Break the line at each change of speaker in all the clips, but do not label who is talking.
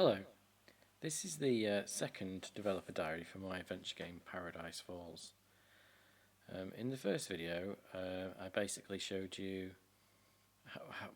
Hello, this is the second developer diary for my adventure game Paradise Falls. In the first video, I basically showed you how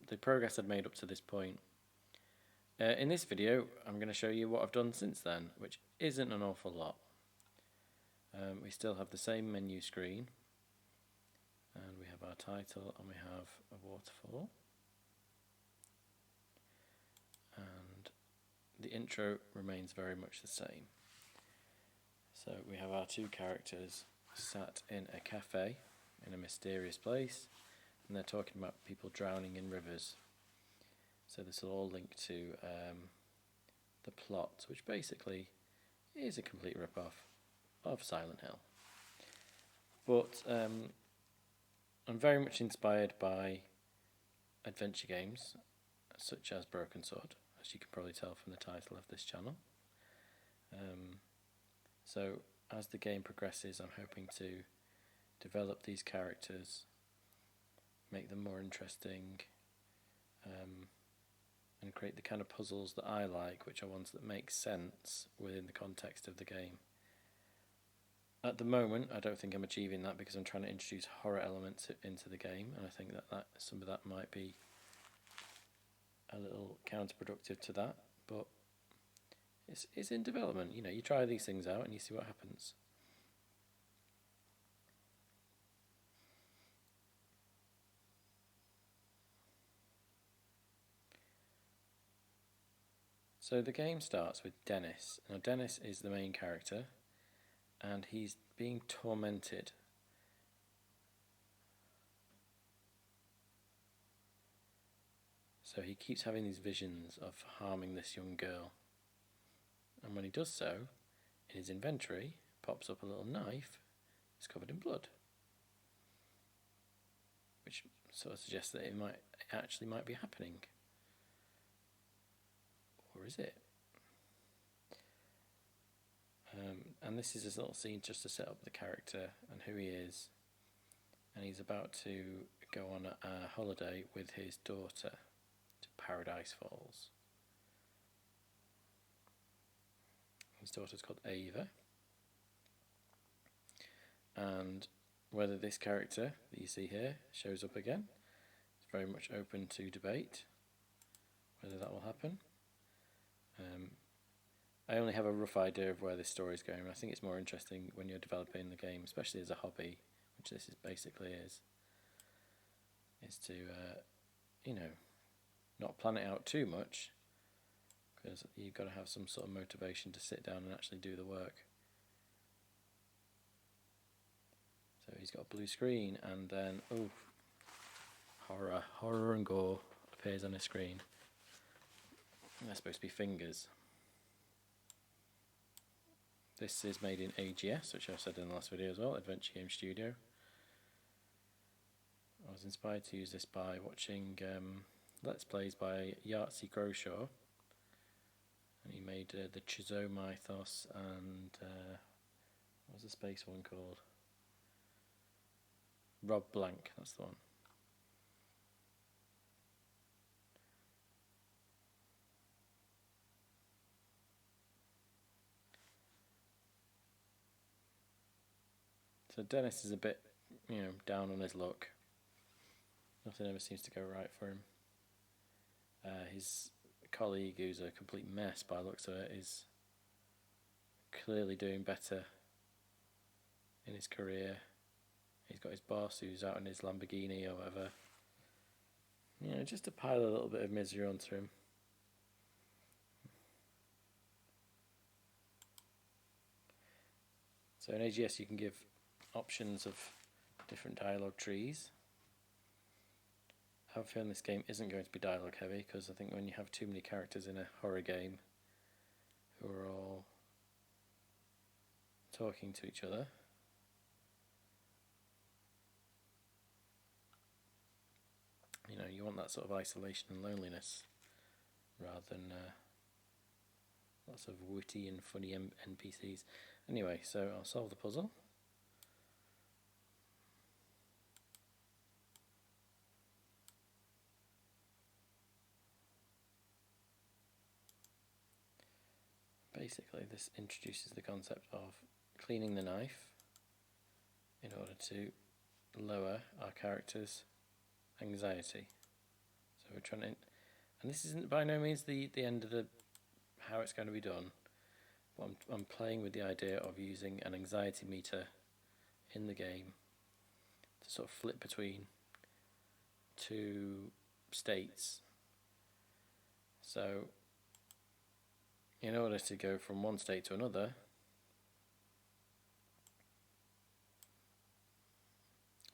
the progress I'd made up to this point. In this video, I'm going to show you what I've done since then, which isn't an awful lot. We still have the same menu screen, and we have our title, and we have a waterfall. And the intro remains very much the same. So we have our two characters sat in a cafe in a mysterious place, and they're talking about people drowning in rivers. So this will all link to the plot, which basically is a complete rip-off of Silent Hill. But I'm very much inspired by adventure games such as Broken Sword, as you can probably tell from the title of this channel. So as the game progresses, I'm hoping to develop these characters, make them more interesting, and create the kind of puzzles that I like, which are ones that make sense within the context of the game. At the moment, I don't think I'm achieving that because I'm trying to introduce horror elements into the game, and I think that some of that might be a little counterproductive to that, but it's in development. You know, you try these things out and you see what happens. So the game starts with Dennis. Now Dennis is the main character, and he's being tormented. So he keeps having these visions of harming this young girl. And when he does so, in his inventory pops up a little knife. It's covered in blood, which sort of suggests that it actually might be happening. Or is it? And this is a little scene just to set up the character and who he is. And he's about to go on a holiday with his daughter to Paradise Falls. His daughter's called Ava. And whether this character that you see here shows up again is very much open to debate, whether that will happen. I only have a rough idea of where this story is going. I think it's more interesting when you're developing the game, especially as a hobby, which this basically is to, not plan it out too much, because you've got to have some sort of motivation to sit down and actually do the work. So he's got a blue screen, and then, horror and gore appears on his screen. And they're supposed to be fingers. This is made in AGS, which I said in the last video as well, Adventure Game Studio. I was inspired to use this by watching Let's Plays by Yahtzee Groshaw. And he made the Chizo Mythos and what was the space one called? Rob Blank, that's the one. So Dennis is a bit, down on his luck. Nothing ever seems to go right for him. His colleague, who's a complete mess by the looks of it, is clearly doing better in his career. He's got his boss who's out in his Lamborghini or whatever. Just to pile a little bit of misery onto him. So in AGS you can give options of different dialogue trees. I have a feeling this game isn't going to be dialogue heavy, because I think when you have too many characters in a horror game who are all talking to each other, you want that sort of isolation and loneliness rather than lots of witty and funny NPCs. Anyway, so I'll solve the puzzle. basically this introduces the concept of cleaning the knife in order to lower our character's anxiety. So we're trying to, and this isn't by no means the end of how it's going to be done, but I'm playing with the idea of using an anxiety meter in the game to sort of flip between two states. So in order to go from one state to another,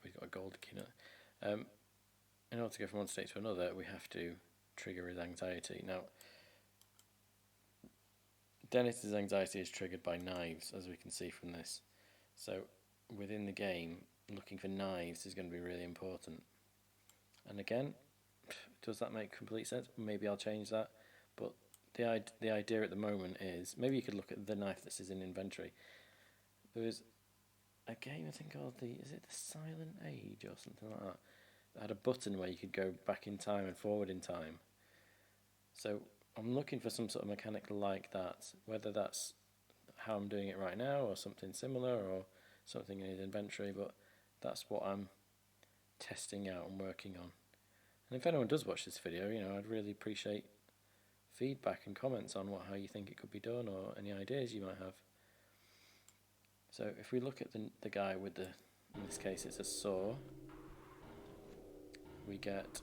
we've got a gold key now. In order to go from one state to another, we have to trigger his anxiety. Now, Dennis's anxiety is triggered by knives, as we can see from this. So within the game, looking for knives is going to be really important. And again, does that make complete sense? Maybe I'll change that. But the idea at the moment is, maybe you could look at the knife that's in inventory. There was a game I think called is it the Silent Age or something like that? That had a button where you could go back in time and forward in time. So I'm looking for some sort of mechanic like that, whether that's how I'm doing it right now or something similar or something in his inventory, but that's what I'm testing out and working on. And if anyone does watch this video, I'd really appreciate feedback and comments on how you think it could be done or any ideas you might have. So if we look at the guy with in this case it's a saw, we get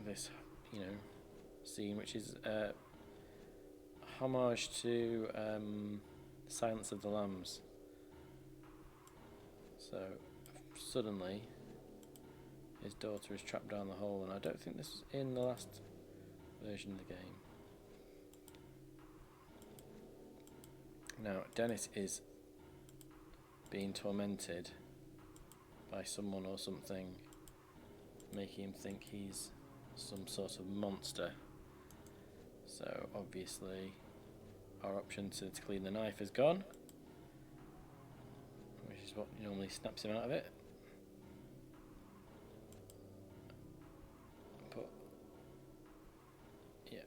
this, scene which is a homage to Silence of the Lambs. So suddenly his daughter is trapped down the hole, and I don't think this was in the last version of the game. Now Dennis is being tormented by someone or something, making him think he's some sort of monster. So obviously our option to clean the knife is gone, which is what normally snaps him out of it. But yeah,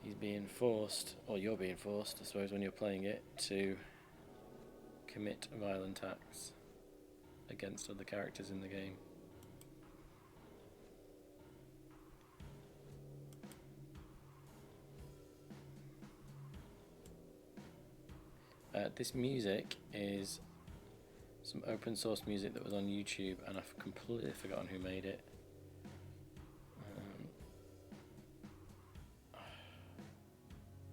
he's being forced, or you're being forced, I suppose, when you're playing it, to commit violent acts against other characters in the game. This music is some open source music that was on YouTube, and I've completely forgotten who made it.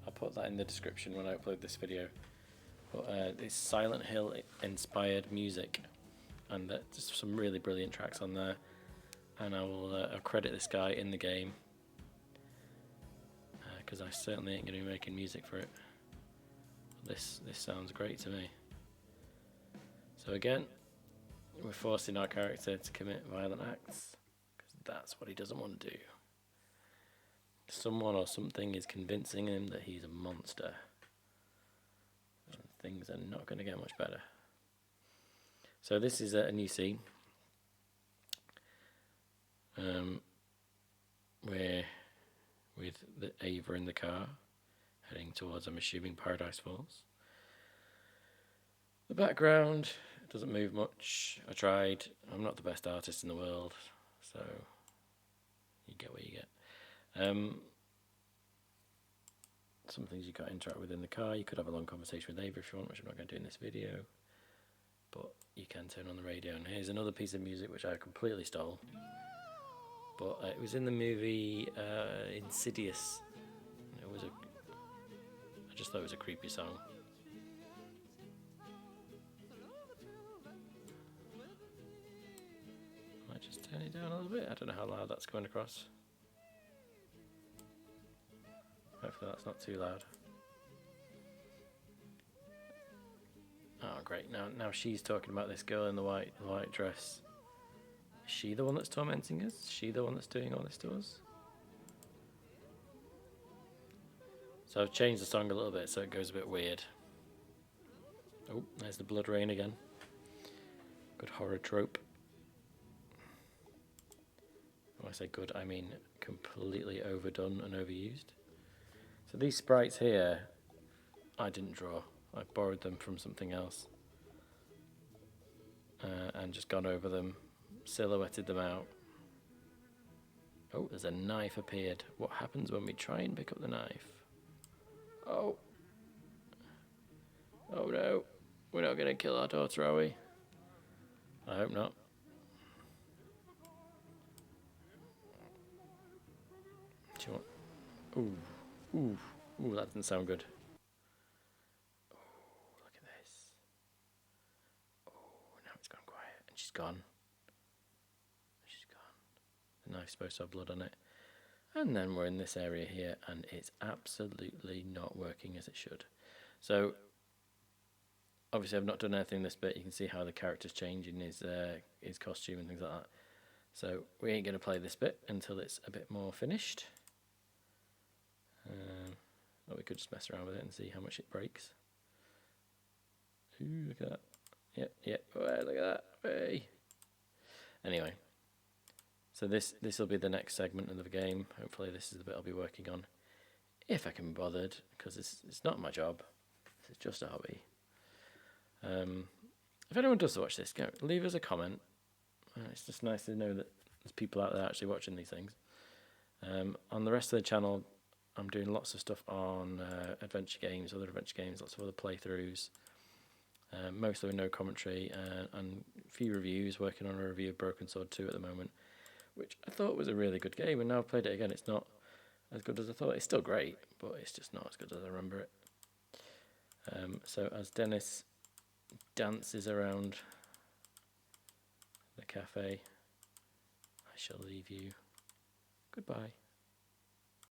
I'll put that in the description when I upload this video. But it's Silent Hill inspired music, and there's some really brilliant tracks on there. And I will credit this guy in the game, because I certainly ain't going to be making music for it. This sounds great to me. So again, we're forcing our character to commit violent acts, because that's what he doesn't want to do. Someone or something is convincing him that he's a monster, and things are not going to get much better. So this is a new scene. We're with Ava in the car, heading towards, I'm assuming, Paradise Falls. The background doesn't move much. I tried. I'm not the best artist in the world, so you get what you get. Some things you can't interact with in the car. You could have a long conversation with Ava if you want, which I'm not going to do in this video, but you can turn on the radio. And here's another piece of music which I completely stole, but it was in the movie Insidious. I just thought it was a creepy song. I might just turn it down a little bit. I don't know how loud that's going across. Hopefully that's not too loud. Oh great, now she's talking about this girl in the white dress. Is she the one that's tormenting us? Is she the one that's doing all this to us? So I've changed the song a little bit so it goes a bit weird. Oh, there's the blood rain again. Good horror trope. When I say good, I mean completely overdone and overused. So So these sprites here, I didn't draw. I borrowed them from something else. And just gone over them, silhouetted them out. Oh, there's a knife appeared. What happens when we try and pick up the knife? Oh. Oh no. We're not going to kill our daughter, are we? I hope not. Do you want... Ooh. Ooh. Ooh, that doesn't sound good. Oh, look at this. Oh, now it's gone quiet. And she's gone. She's gone. The knife's supposed to have blood on it. And then we're in this area here, and it's absolutely not working as it should. So, obviously I've not done anything this bit. You can see how the character's changing his costume and things like that. So, we ain't going to play this bit until it's a bit more finished. Or we could just mess around with it and see how much it breaks. Ooh, look at that. Yep. Oh, look at that. Hey. Anyway. So this will be the next segment of the game. Hopefully this is the bit I'll be working on. If I can be bothered, because it's not my job. It's just a hobby. If anyone does watch this, leave us a comment. It's just nice to know that there's people out there actually watching these things. On the rest of the channel, I'm doing lots of stuff on adventure games, other adventure games, lots of other playthroughs. Mostly with no commentary, and a few reviews, working on a review of Broken Sword 2 at the moment, which I thought was a really good game, and now I've played it again, it's not as good as I thought. It's still great, but it's just not as good as I remember it. So as Dennis dances around the cafe, I shall leave you. Goodbye.